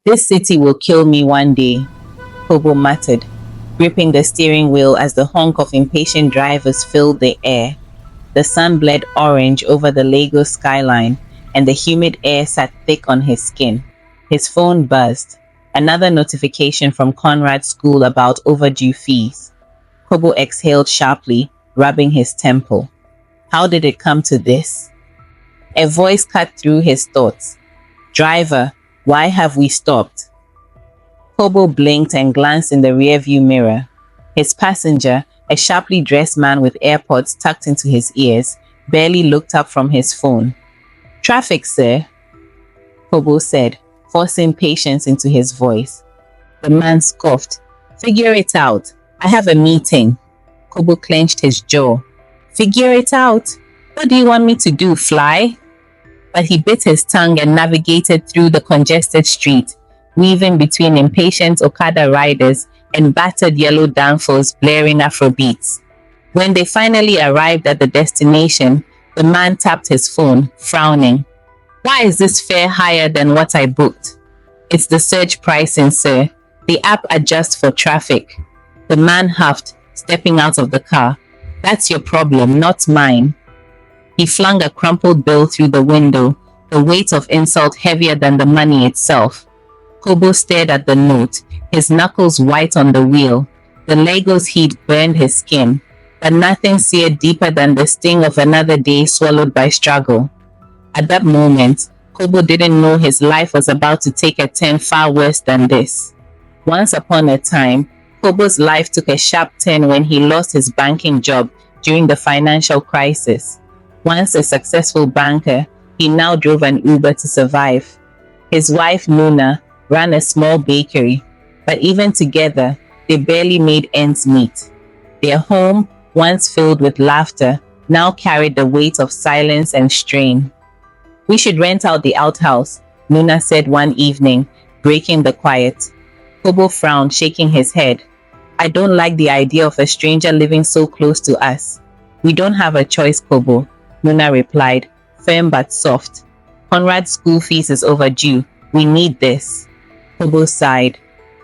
This city will kill me one day, Kobo muttered, gripping the steering wheel as the honk of impatient drivers filled the air. The sun bled orange over the Lagos skyline, and the humid air sat thick on his skin. His phone buzzed. Another notification from Conrad's school about overdue fees. Kobo exhaled sharply, rubbing his temple. How did it come to this? A voice cut through his thoughts. Driver, why have we stopped? Kobo blinked and glanced in the rearview mirror. His passenger, a sharply dressed man with AirPods tucked into his ears, barely looked up from his phone. Traffic, sir, Kobo said, forcing patience into his voice. The man scoffed. Figure it out. I have a meeting. Kobo clenched his jaw. Figure it out? What do you want me to do, fly? But he bit his tongue and navigated through the congested street, weaving between impatient Okada riders and battered yellow danfos blaring Afrobeats. When they finally arrived at the destination, the man tapped his phone, frowning. Why is this fare higher than what I booked? It's the surge pricing, sir. The app adjusts for traffic. The man huffed, stepping out of the car. That's your problem, not mine. He flung a crumpled bill through the window, the weight of insult heavier than the money itself. Kobo stared at the note, his knuckles white on the wheel. The Lagos heat burned his skin, but nothing seared deeper than the sting of another day swallowed by struggle. At that moment, Kobo didn't know his life was about to take a turn far worse than this. Once upon a time, Kobo's life took a sharp turn when he lost his banking job during the financial crisis. Once a successful banker, he now drove an Uber to survive. His wife, Nuna, ran a small bakery, but even together, they barely made ends meet. Their home, once filled with laughter, now carried the weight of silence and strain. We should rent out the outhouse, Nuna said one evening, breaking the quiet. Kobo frowned, shaking his head. I don't like the idea of a stranger living so close to us. We don't have a choice, Kobo, Nuna replied, firm but soft. Conrad's school fees is overdue. We need this. Kobo sighed.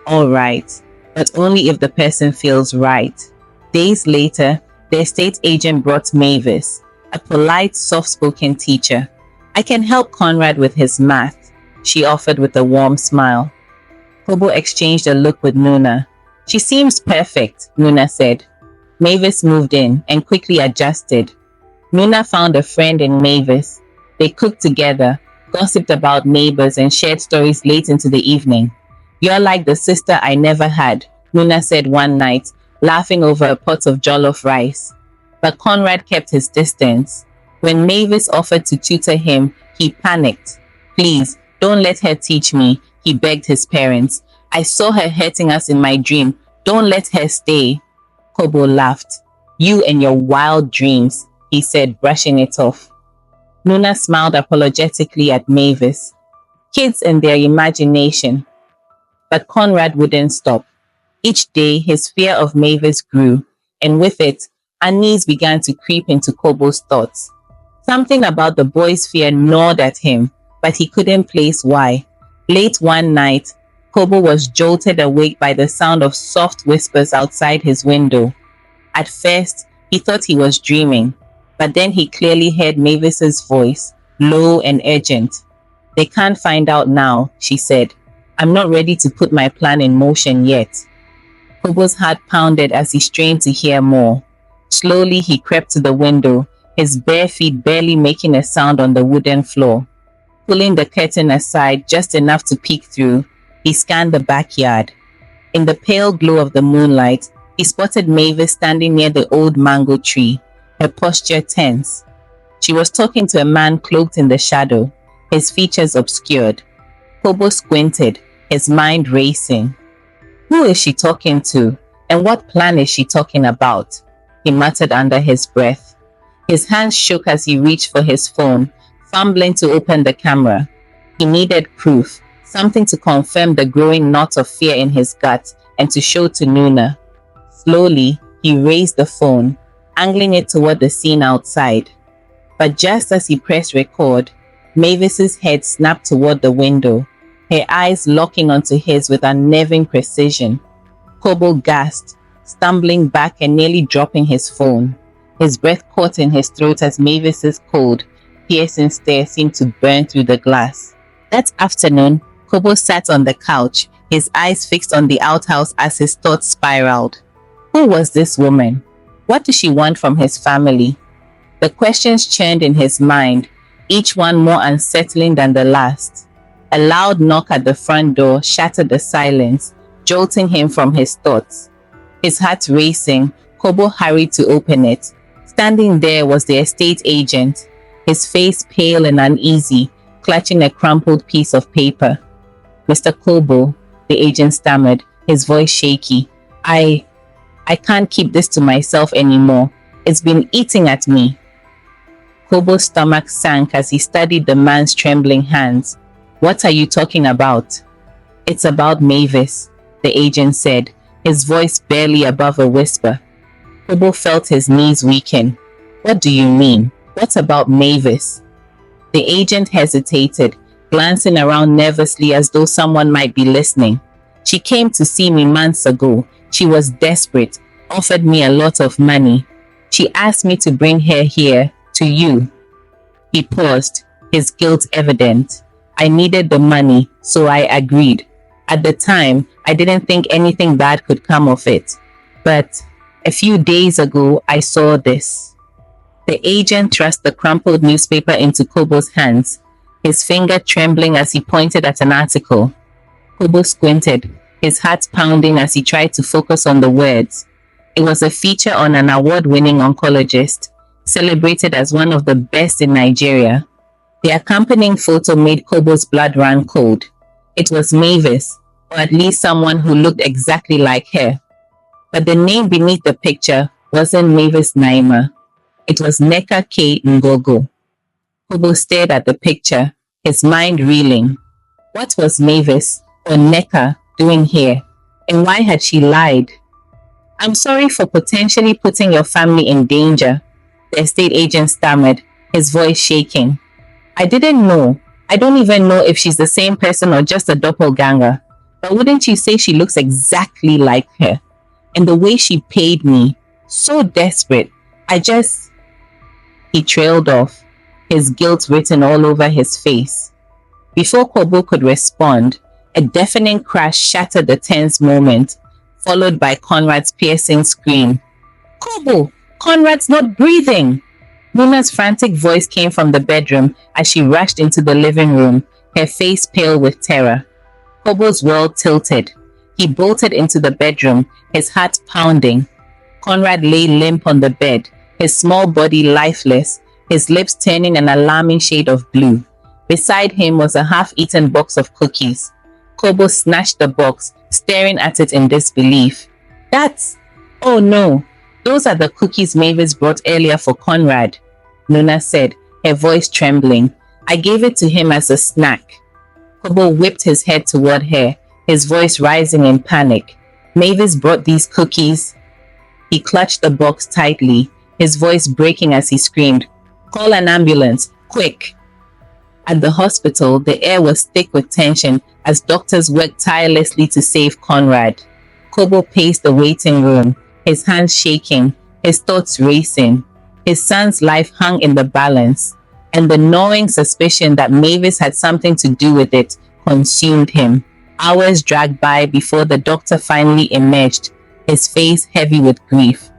All right, but only if the person feels right. Days later, the estate agent brought Mavis, a polite, soft-spoken teacher. I can help Conrad with his math, she offered with a warm smile. Kobo exchanged a look with Nuna. She seems perfect, Nuna said. Mavis moved in and quickly adjusted. Nuna found a friend in Mavis. They cooked together, gossiped about neighbors, and shared stories late into the evening. You're like the sister I never had, Nuna said one night, laughing over a pot of jollof rice. But Conrad kept his distance. When Mavis offered to tutor him, he panicked. Please, don't let her teach me, he begged his parents. I saw her hurting us in my dream. Don't let her stay. Kobo laughed. You and your wild dreams, he said, brushing it off. Nuna smiled apologetically at Mavis. Kids and their imagination. But Conrad wouldn't stop. Each day, his fear of Mavis grew, and with it, unease began to creep into Kobo's thoughts. Something about the boy's fear gnawed at him, but he couldn't place why. Late one night, Kobo was jolted awake by the sound of soft whispers outside his window. At first, he thought he was dreaming, but then he clearly heard Mavis's voice, low and urgent. They can't find out now, she said. I'm not ready to put my plan in motion yet. Kobo's heart pounded as he strained to hear more. Slowly, he crept to the window, his bare feet barely making a sound on the wooden floor. Pulling the curtain aside just enough to peek through, he scanned the backyard. In the pale glow of the moonlight, he spotted Mavis standing near the old mango tree, her posture tense. She was talking to a man cloaked in the shadow, his features obscured. Kobo squinted, his mind racing. Who is she talking to, and what plan is she talking about? He muttered under his breath. His hands shook as he reached for his phone, fumbling to open the camera. He needed proof, something to confirm the growing knot of fear in his gut and to show to Nuna. Slowly, he raised the phone, angling it toward the scene outside. But just as he pressed record, Mavis's head snapped toward the window. her eyes locking onto his with unnerving precision. Kobo gasped, stumbling back and nearly dropping his phone. His breath caught in his throat as Mavis's cold, piercing stare seemed to burn through the glass. That afternoon, Kobo sat on the couch, his eyes fixed on the outhouse as his thoughts spiraled. Who was this woman? What did she want from his family? The questions churned in his mind, each one more unsettling than the last. A loud knock at the front door shattered the silence, jolting him from his thoughts. His heart racing, Kobo hurried to open it. Standing there was the estate agent, his face pale and uneasy, clutching a crumpled piece of paper. Mr. Kobo, the agent stammered, his voice shaky. I can't keep this to myself anymore. It's been eating at me. Kobo's stomach sank as he studied the man's trembling hands. What are you talking about? It's about Mavis, the agent said, his voice barely above a whisper. Kobo felt his knees weaken. What do you mean? What about Mavis? The agent hesitated, glancing around nervously as though someone might be listening. She came to see me months ago. She was desperate, offered me a lot of money. She asked me to bring her here, to you. He paused, his guilt evident. I needed the money, so I agreed. At the time, I didn't think anything bad could come of it. But a few days ago, I saw this. The agent thrust the crumpled newspaper into Kobo's hands, his finger trembling as he pointed at an article. Kobo squinted, his heart pounding as he tried to focus on the words. It was a feature on an award-winning oncologist, celebrated as one of the best in Nigeria. The accompanying photo made Kobo's blood run cold. It was Mavis, or at least someone who looked exactly like her. But the name beneath the picture wasn't Mavis Naima. It was Neka K. Ngogo. Kobo stared at the picture, his mind reeling. What was Mavis, or Neka, doing here? And why had she lied? I'm sorry for potentially putting your family in danger, the estate agent stammered, his voice shaking. I didn't know. I don't even know if she's the same person or just a doppelganger. But wouldn't you say she looks exactly like her? And the way she paid me, so desperate. He trailed off, his guilt written all over his face. Before Kobo could respond, a deafening crash shattered the tense moment, followed by Conrad's piercing scream. Kobo! Conrad's not breathing! Muna's frantic voice came from the bedroom as she rushed into the living room, her face pale with terror. Kobo's world tilted. He bolted into the bedroom, his heart pounding. Conrad lay limp on the bed, his small body lifeless, his lips turning an alarming shade of blue. Beside him was a half-eaten box of cookies. Kobo snatched the box, staring at it in disbelief. Oh no, those are the cookies Mavis brought earlier for Conrad, Nuna said, her voice trembling. I gave it to him as a snack. Kobo whipped his head toward her, his voice rising in panic. Mavis brought these cookies. He clutched the box tightly, his voice breaking as he screamed, Call an ambulance, quick! At the hospital, the air was thick with tension as doctors worked tirelessly to save Conrad. Kobo paced the waiting room, his hands shaking, his thoughts racing. His son's life hung in the balance, and the gnawing suspicion that Mavis had something to do with it consumed him. Hours dragged by before the doctor finally emerged, his face heavy with grief.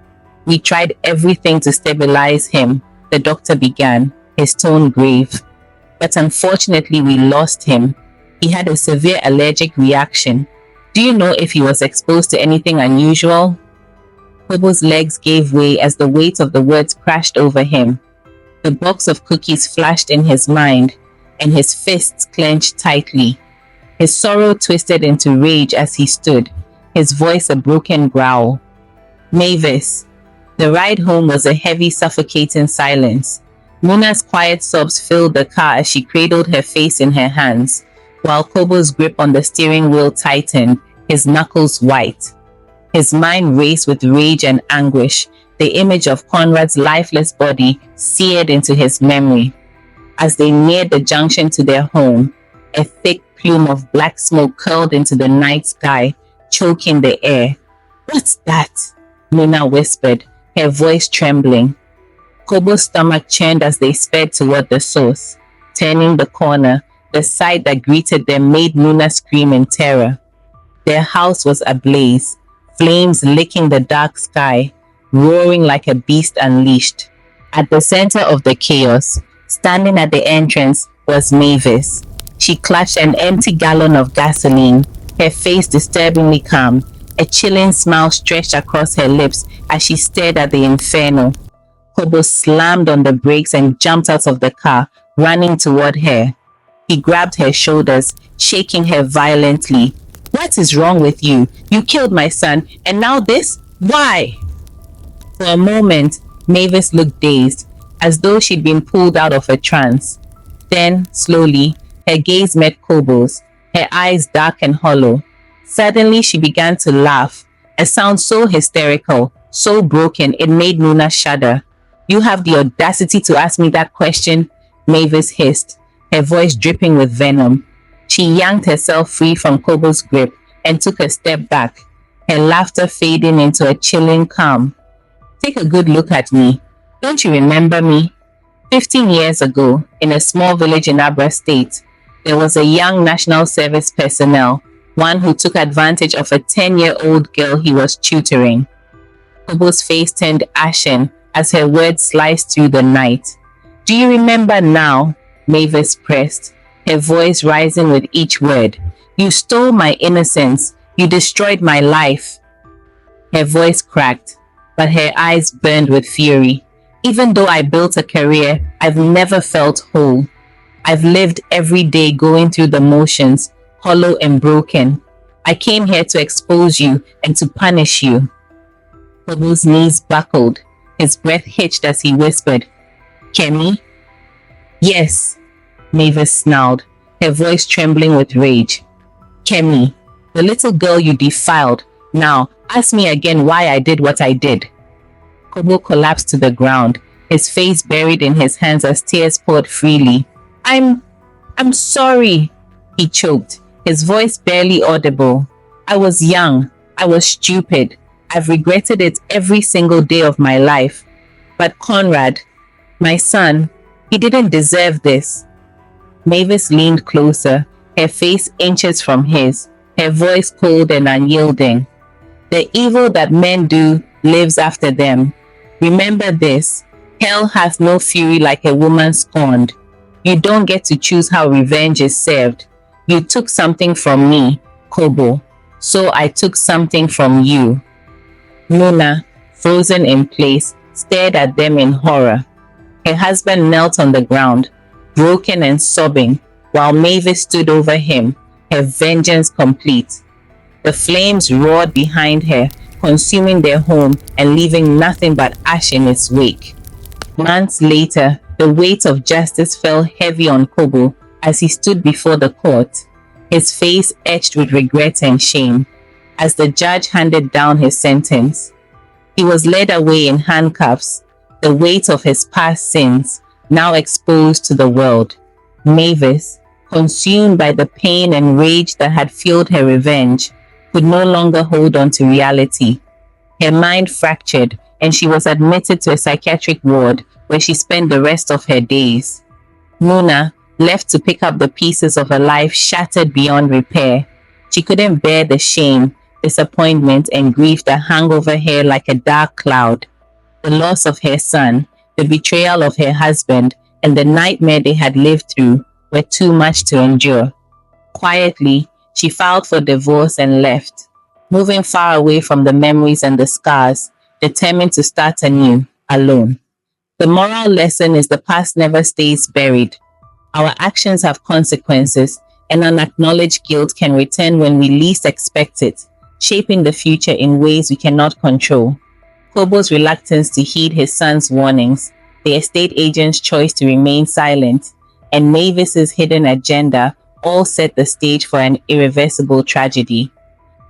We tried everything to stabilize him, the doctor began, his tone grave. But unfortunately, we lost him. He had a severe allergic reaction. Do you know if he was exposed to anything unusual? Kobo's legs gave way as the weight of the words crashed over him. The box of cookies flashed in his mind, and his fists clenched tightly. His sorrow twisted into rage as he stood, his voice a broken growl. Mavis. The ride home was a heavy, suffocating silence. Muna's quiet sobs filled the car as she cradled her face in her hands, while Kobo's grip on the steering wheel tightened, his knuckles white. His mind raced with rage and anguish, the image of Conrad's lifeless body seared into his memory. As they neared the junction to their home, a thick plume of black smoke curled into the night sky, choking the air. "What's that?" Nuna whispered, her voice trembling. Kobo's stomach churned as they sped toward the source. Turning the corner, the sight that greeted them made Nuna scream in terror. Their house was ablaze, flames licking the dark sky, roaring like a beast unleashed. At the center of the chaos, standing at the entrance, was Mavis. She clutched an empty gallon of gasoline, her face disturbingly calm, a chilling smile stretched across her lips as she stared at the inferno. Kobo slammed on the brakes and jumped out of the car, running toward her. He grabbed her shoulders, shaking her violently. "What is wrong with you? You killed my son, and now this? Why?" For a moment, Mavis looked dazed, as though she'd been pulled out of a trance. Then, slowly, her gaze met Kobo's, her eyes dark and hollow. Suddenly, she began to laugh, a sound so hysterical, so broken, it made Nuna shudder. "You have the audacity to ask me that question?" Mavis hissed, her voice dripping with venom. She yanked herself free from Kobo's grip and took a step back, her laughter fading into a chilling calm. "Take a good look at me. Don't you remember me? 15 years ago, in a small village in Abra State, there was a young National Service personnel, one who took advantage of a 10-year-old girl he was tutoring." Kobo's face turned ashen as her words sliced through the night. "Do you remember now?" Mavis pressed, her voice rising with each word. "You stole my innocence. You destroyed my life." Her voice cracked, but her eyes burned with fury. "Even though I built a career, I've never felt whole. I've lived every day going through the motions, hollow and broken. I came here to expose you and to punish you." Kobo's knees buckled, his breath hitched as he whispered, "Kemi?" "Yes," Mavis snarled, her voice trembling with rage. "Kemi, the little girl you defiled. Now, ask me again why I did what I did." Kobo collapsed to the ground, his face buried in his hands as tears poured freely. I'm sorry," he choked, his voice barely audible. "I was young. I was stupid. I've regretted it every single day of my life. But Conrad, my son, he didn't deserve this." Mavis leaned closer, her face inches from his, her voice cold and unyielding. "The evil that men do lives after them. Remember this, hell has no fury like a woman scorned. You don't get to choose how revenge is served. You took something from me, Kobo, so I took something from you." Nuna, frozen in place, stared at them in horror. Her husband knelt on the ground, broken and sobbing, while Mavis stood over him, her vengeance complete. The flames roared behind her, consuming their home and leaving nothing but ash in its wake. Months later, the weight of justice fell heavy on Kobo as he stood before the court, his face etched with regret and shame, as the judge handed down his sentence. He was led away in handcuffs, the weight of his past sins now exposed to the world. Mavis, consumed by the pain and rage that had fueled her revenge, could no longer hold on to reality. Her mind fractured, and she was admitted to a psychiatric ward where she spent the rest of her days. Nuna, left to pick up the pieces of a life shattered beyond repair. She couldn't bear the shame, disappointment, and grief that hung over her like a dark cloud. The loss of her son, the betrayal of her husband, and the nightmare they had lived through were too much to endure. Quietly, she filed for divorce and left, moving far away from the memories and the scars, determined to start anew, alone. The moral lesson is the past never stays buried. Our actions have consequences, and unacknowledged guilt can return when we least expect it, shaping the future in ways we cannot control. Kobo's reluctance to heed his son's warnings, the estate agent's choice to remain silent, and Mavis's hidden agenda all set the stage for an irreversible tragedy.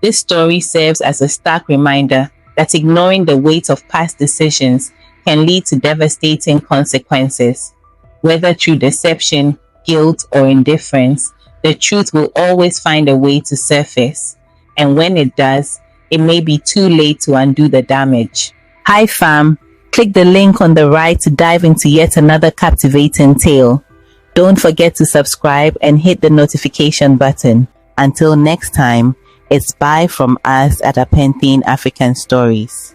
This story serves as a stark reminder that ignoring the weight of past decisions can lead to devastating consequences. Whether through deception, guilt, or indifference, The truth will always find a way to surface, and when it does, it may be too late to undo the damage. Hi fam, click the link on the right to dive into yet another captivating tale. Don't forget to subscribe and hit the notification button. Until next time, it's bye from us at Apenthene African Stories.